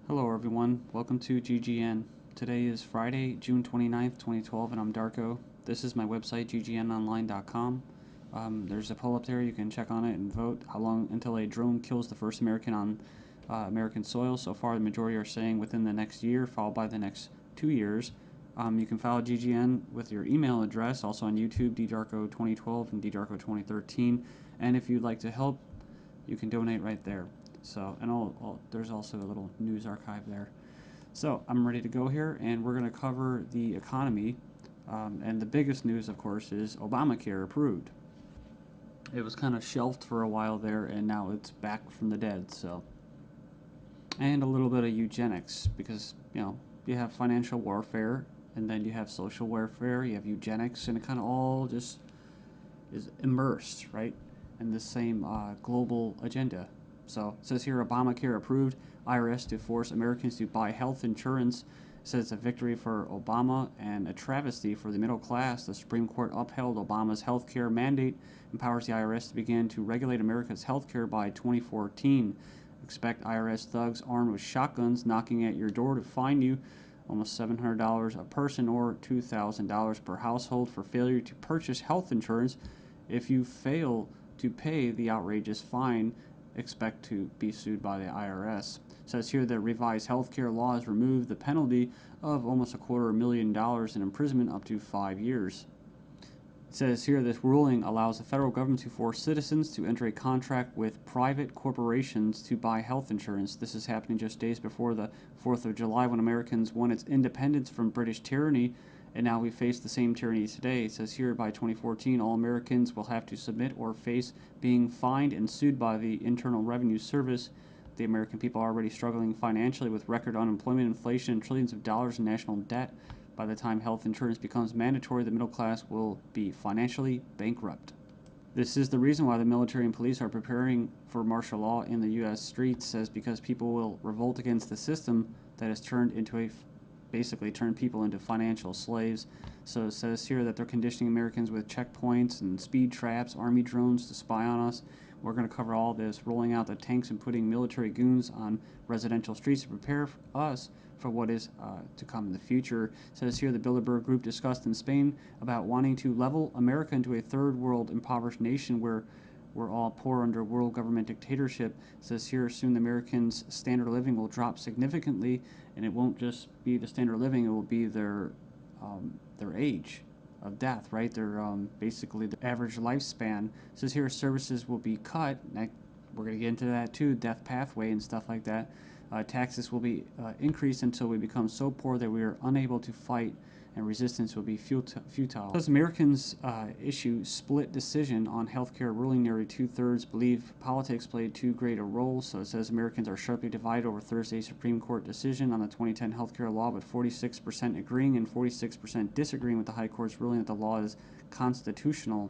Hello everyone, welcome to GGN. Today is Friday, June 29th, 2012, and I'm Darko. This is my website, ggnonline.com. There's a poll up there, you can check on it and vote how long until a drone kills the first American on American soil. So far, the majority are saying within the next year, followed by the next 2 years. You can follow GGN with your email address, also on YouTube, ddarko2012 and ddarko2013. And if you'd like to help, you can donate right there. So, and there's also a little news archive there. So, I'm ready to go here, and we're going to cover the economy. And the biggest news, of course, is Obamacare approved. It was kind of shelved for a while there, and now it's back from the dead. So, and a little bit of eugenics, because you have financial warfare, and then you have social warfare, you have eugenics, and it kind of all just is immersed, right, in the same global agenda. So it says here, Obamacare approved, IRS to force Americans to buy health insurance. It says it's a victory for Obama and a travesty for the middle class. The Supreme Court upheld Obama's health care mandate, empowers the IRS to begin to regulate America's health care by 2014. Expect IRS thugs armed with shotguns knocking at your door to fine you almost $700 a person or $2,000 per household for failure to purchase health insurance. If you fail to pay the outrageous fine, expect to be sued by the IRS. It says here that revised healthcare laws remove the penalty of almost $250,000 in imprisonment up to 5 years. It says here this ruling allows the federal government to force citizens to enter a contract with private corporations to buy health insurance. This is happening just days before the 4th of July, when Americans won its independence from British tyranny, and now we face the same tyranny today. It says here by 2014, all Americans will have to submit or face being fined and sued by the Internal Revenue Service. The American people are already struggling financially with record unemployment, inflation, and trillions of dollars in national debt. By the time health insurance becomes mandatory, the middle class will be financially bankrupt. This is the reason why the military and police are preparing for martial law in the U.S. streets, says because people will revolt against the system that has basically turned people into financial slaves. So it says here that they're conditioning Americans with checkpoints and speed traps, army drones to spy on us. We're going to cover all this, rolling out the tanks and putting military goons on residential streets to prepare us for what is to come in the future. It says here the Bilderberg Group discussed in Spain about wanting to level America into a third world impoverished nation where we're all poor under world government dictatorship. It says here soon the Americans' standard of living will drop significantly, and it won't just be the standard of living, it will be their age of death, right? Their basically the average lifespan. It says here services will be cut. We're going to get into that too, death pathway and stuff like that. Taxes will be increased until we become so poor that we are unable to fight, and resistance will be futile. As Americans issue split decision on healthcare ruling, nearly 2/3 believe politics played too great a role. So it says Americans are sharply divided over Thursday's Supreme Court decision on the 2010 healthcare law, with 46% agreeing and 46% disagreeing with the High Court's ruling that the law is constitutional.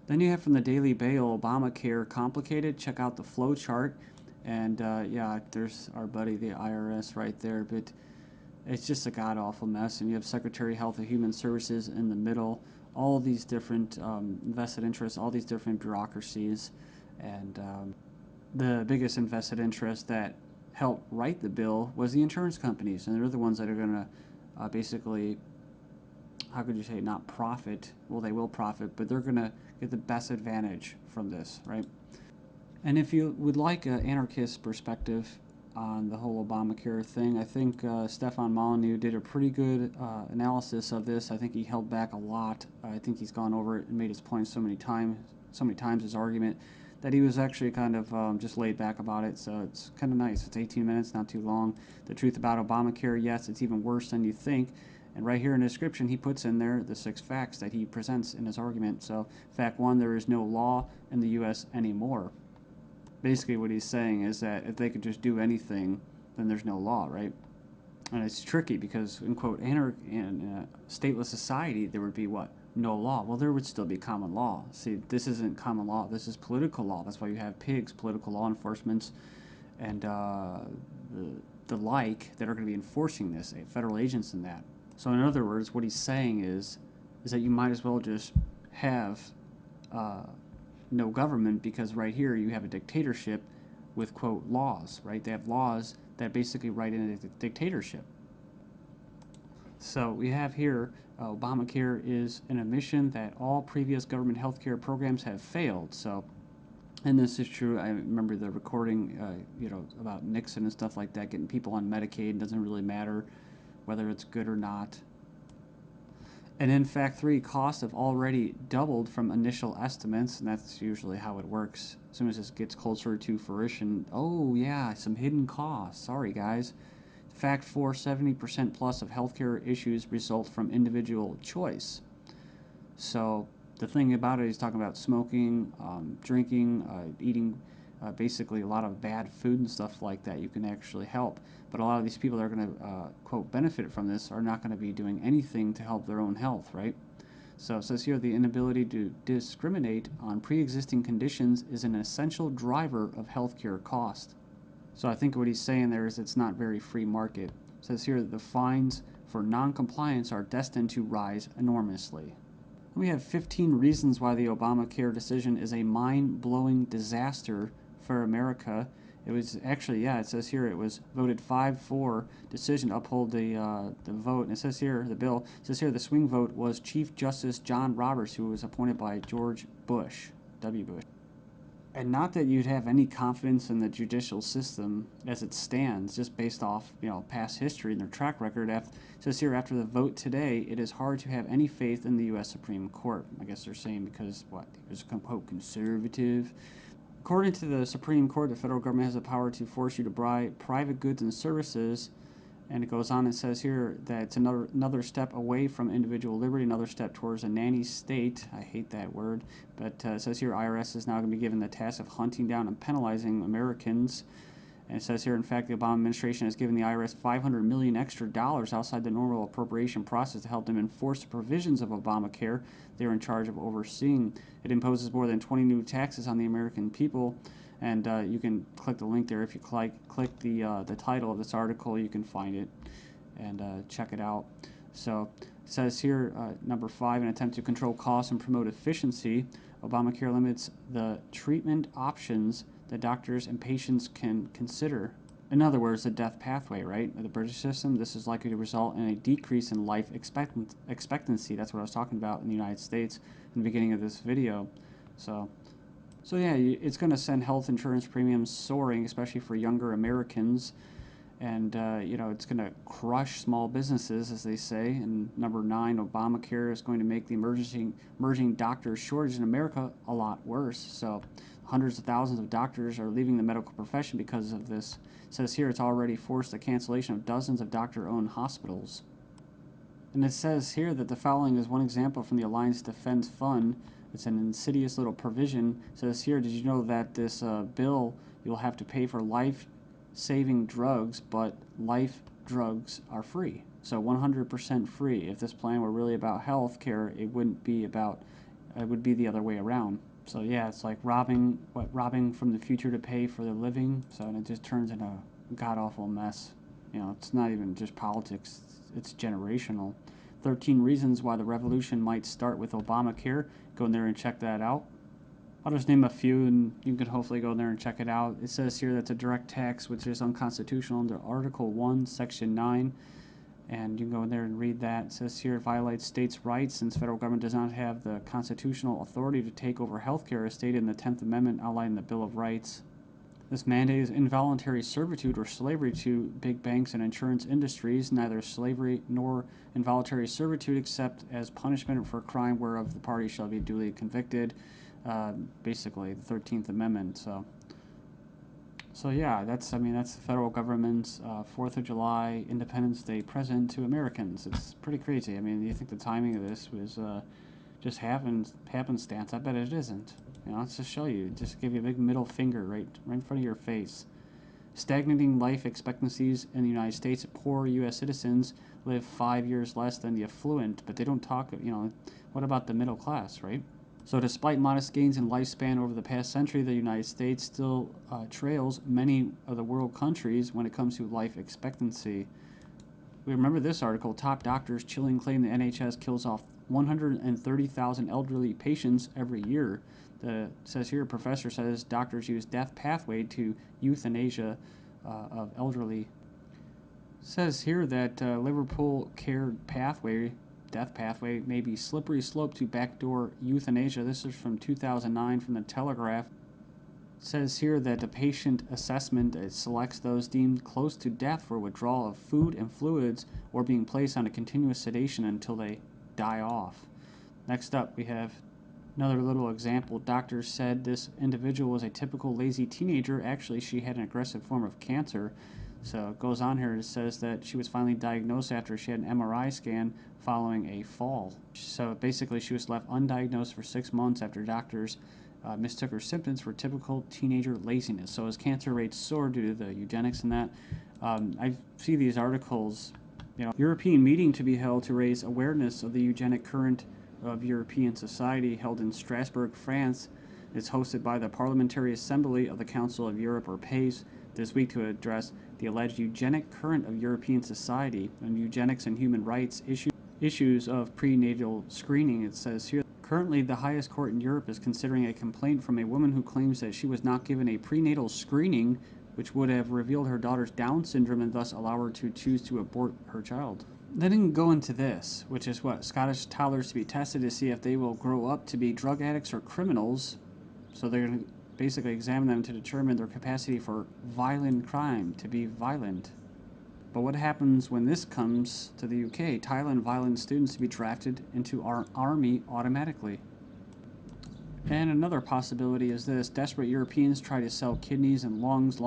Then you have from the Daily Bail, Obamacare complicated. Check out the flow chart. And yeah, there's our buddy, the IRS, right there. But it's just a god-awful mess. And you have Secretary of Health and Human Services in the middle. All these different vested interests, all these different bureaucracies. And the biggest invested interest that helped write the bill was the insurance companies. And they're the ones that are going to basically, how could you say, not profit. Well, they will profit, but they're going to get the best advantage from this, right? And if you would like an anarchist perspective on the whole Obamacare thing, I think Stefan Molyneux did a pretty good analysis of this. I think he held back a lot. I think he's gone over it and made his point so many times, his argument, that he was actually kind of just laid back about it. So it's kind of nice. It's 18 minutes, not too long. The truth about Obamacare, yes, it's even worse than you think. And right here in the description, he puts in there the 6 facts that he presents in his argument. So fact 1, there is no law in the U.S. anymore. Basically what he's saying is that if they could just do anything, then there's no law, right? And it's tricky because, in quote, in a stateless society, there would be what? No law. Well, there would still be common law. See, this isn't common law. This is political law. That's why you have pigs, political law enforcement, and the like that are going to be enforcing this, federal agents and that. So in other words, what he's saying is that you might as well just have no government, because right here you have a dictatorship with, quote, laws, right? They have laws that basically write in a dictatorship. So we have here Obamacare is an admission that all previous government health care programs have failed. So, and this is true. I remember the recording, about Nixon and stuff like that, getting people on Medicaid. It doesn't really matter whether it's good or not. And in fact, costs have already doubled from initial estimates, and that's usually how it works. As soon as this gets closer to fruition, oh yeah, some hidden costs. Sorry, guys. Fact 4, 70% plus of healthcare issues result from individual choice. So the thing about it, he's talking about smoking, drinking, eating basically a lot of bad food and stuff like that. You can actually help. But a lot of these people that are going to, quote, benefit from this are not going to be doing anything to help their own health, right? So it says here the inability to discriminate on pre-existing conditions is an essential driver of healthcare cost. So I think what he's saying there is it's not very free market. It says here that the fines for non-compliance are destined to rise enormously. We have 15 reasons why the Obamacare decision is a mind-blowing disaster for America. It was actually, it says here it was voted 5-4 decision to uphold the vote. And it says here, the bill, it says here the swing vote was Chief Justice John Roberts, who was appointed by George Bush, W. Bush. And not that you'd have any confidence in the judicial system as it stands, just based off past history and their track record. It says here, after the vote today, it is hard to have any faith in the U.S. Supreme Court. I guess they're saying because he was quote conservative. According to the Supreme Court, the federal government has the power to force you to buy private goods and services. And it goes on and says here that it's another step away from individual liberty, another step towards a nanny state. I hate that word. But it says here IRS is now going to be given the task of hunting down and penalizing Americans. And it says here, in fact, the Obama administration has given the IRS $500 million extra dollars outside the normal appropriation process to help them enforce the provisions of Obamacare they're in charge of overseeing. It imposes more than 20 new taxes on the American people. And you can click the link there. If you click the title of this article, you can find it and check it out. So it says here, number 5, an attempt to control costs and promote efficiency. Obamacare limits the treatment options that doctors and patients can consider. In other words, the death pathway, right? The British system, this is likely to result in a decrease in life expectancy. That's what I was talking about in the United States in the beginning of this video. So yeah, it's going to send health insurance premiums soaring, especially for younger Americans. And, it's going to crush small businesses, as they say. And number 9, Obamacare is going to make the emerging doctor shortage in America a lot worse. So hundreds of thousands of doctors are leaving the medical profession because of this. It says here it's already forced the cancellation of dozens of doctor-owned hospitals. And it says here that the following is one example from the Alliance Defense Fund. It's an insidious little provision. It says here, did you know that this bill, you'll have to pay for life-saving drugs, but life drugs are free. So 100% free. If this plan were really about health care, it wouldn't be about, it would be the other way around. So yeah, it's like robbing from the future to pay for the living. So and it just turns into a god-awful mess. It's not even just politics, it's generational. 13 reasons why the revolution might start with Obamacare. Go in there and check that out. I'll just name a few and you can hopefully go in there and check it out. It says here that's a direct tax which is unconstitutional under Article 1, Section 9. And you can go in there and read that. It says here it violates states' rights since federal government does not have the constitutional authority to take over healthcare as stated in the 10th Amendment outlined in the Bill of Rights. This mandate is involuntary servitude or slavery to big banks and insurance industries, neither slavery nor involuntary servitude except as punishment for a crime whereof the party shall be duly convicted. Basically, the 13th Amendment. So yeah, that's the federal government's 4th of July Independence Day present to Americans. It's pretty crazy. I mean, you think the timing of this was just happenstance? I bet it isn't. Let's just show you. Just give you a big middle finger right in front of your face. Stagnating life expectancies in the United States. Poor U.S. citizens live 5 years less than the affluent, but they don't talk, what about the middle class, right? So despite modest gains in lifespan over the past century, the United States still trails many of the world countries when it comes to life expectancy. We remember this article, top doctors chilling claim the NHS kills off 130,000 elderly patients every year. It says here, a professor says doctors use death pathway to euthanasia of elderly. Says here that Liverpool care pathway, death pathway, may be slippery slope to backdoor euthanasia. This is from 2009 from the Telegraph. Says here that the patient assessment selects those deemed close to death for withdrawal of food and fluids or being placed on a continuous sedation until they die off. Next up, we have another little example. Doctors said this individual was a typical lazy teenager. Actually, she had an aggressive form of cancer. So it goes on here. It says that she was finally diagnosed after she had an MRI scan following a fall. So basically, she was left undiagnosed for 6 months after doctors mistook her symptoms for typical teenager laziness. So as cancer rates soar due to the eugenics and that, I see these articles. European meeting to be held to raise awareness of the eugenic current of European society held in Strasbourg, France. It's hosted by the Parliamentary Assembly of the Council of Europe, or PACE, this week to address the alleged eugenic current of European society and eugenics and human rights issues of prenatal screening. It says here, currently the highest court in Europe is considering a complaint from a woman who claims that she was not given a prenatal screening which would have revealed her daughter's Down syndrome and thus allow her to choose to abort her child. They didn't go into this, which is what? Scottish toddlers to be tested to see if they will grow up to be drug addicts or criminals. So they're going to basically examine them to determine their capacity for violent crime, to be violent. But what happens when this comes to the UK? Thailand violent students to be drafted into our army automatically. And another possibility is this: desperate Europeans try to sell kidneys and lungs